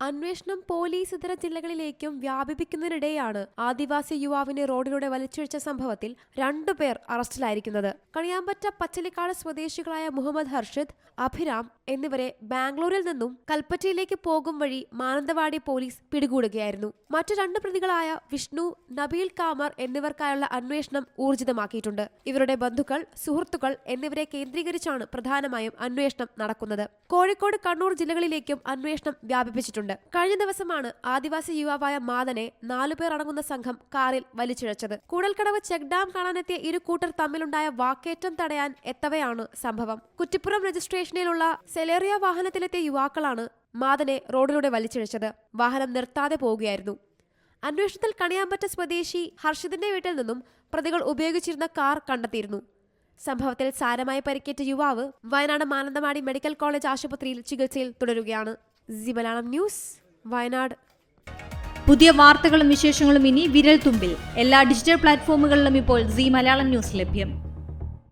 അന്വേഷണം പോലീസ് ഇതര ജില്ലകളിലേക്കും വ്യാപിപ്പിക്കുന്നതിനിടെയാണ് ആദിവാസി യുവാവിനെ റോഡിലൂടെ വലിച്ചിഴച്ച സംഭവത്തിൽ 2 പേർ അറസ്റ്റിലായിരിക്കുന്നത്. കണിയാമ്പറ്റ പച്ചലിക്കാട് സ്വദേശികളായ മുഹമ്മദ് ഹർഷിദ്, അഭിരാം എന്നിവരെ ബാംഗ്ലൂരിൽ നിന്നും കൽപ്പറ്റയിലേക്ക് പോകും വഴി മാനന്തവാടി പോലീസ് പിടികൂടുകയായിരുന്നു. മറ്റു 2 പ്രതികളായ വിഷ്ണു, നബീൽ കാമർ എന്നിവർക്കായുള്ള അന്വേഷണം ഊർജിതമാക്കിയിട്ടുണ്ട്. ഇവരുടെ ബന്ധുക്കൾ, സുഹൃത്തുക്കൾ എന്നിവരെ കേന്ദ്രീകരിച്ചാണ് പ്രധാനമായും അന്വേഷണം നടക്കുന്നത്. കോഴിക്കോട്, കണ്ണൂർ ജില്ലകളിലേക്കും അന്വേഷണം വ്യാപിപ്പിച്ചിട്ടുണ്ട്. കഴിഞ്ഞ ദിവസമാണ് ആദിവാസി യുവാവായ മാദനെ 4 പേർ അടങ്ങുന്ന സംഘം കാറിൽ വലിച്ചിഴച്ചത്. കൂടൽക്കടവ് ചെക്ക് ഡാം കാണാനെത്തിയ ഇരു കൂട്ടർ തമ്മിലുണ്ടായ വാക്കേറ്റം തടയാൻ എത്തവെയാണ് സംഭവം. കുറ്റിപ്പുറം രജിസ്ട്രേഷനിലുള്ള സെലേറിയ വാഹനത്തിലെത്തിയ യുവാക്കളാണ് മാദനെ റോഡിലൂടെ വലിച്ചിഴച്ചത്. വാഹനം നിർത്താതെ പോവുകയായിരുന്നു. അന്വേഷണത്തിൽ കണിയാമ്പറ്റ സ്വദേശി ഹർഷിദിന്റെ വീട്ടിൽ നിന്നും പ്രതികൾ ഉപയോഗിച്ചിരുന്ന കാർ കണ്ടെത്തിയിരുന്നു. സംഭവത്തിൽ സാരമായി പരിക്കേറ്റ യുവാവ് വയനാട് മാനന്തവാടി മെഡിക്കൽ കോളേജ് ആശുപത്രിയിൽ ചികിത്സയിൽ തുടരുകയാണ്. C Malayalam news, Wayanad. പുതിയ വാർത്തകളും വിശേഷങ്ങളും ഇനി വിരൽ തുമ്പിൽ. എല്ലാ ഡിജിറ്റൽ പ്ലാറ്റ്ഫോമുകളിലും ഇപ്പോൾ സി മലയാളം ന്യൂസ് ലഭ്യം.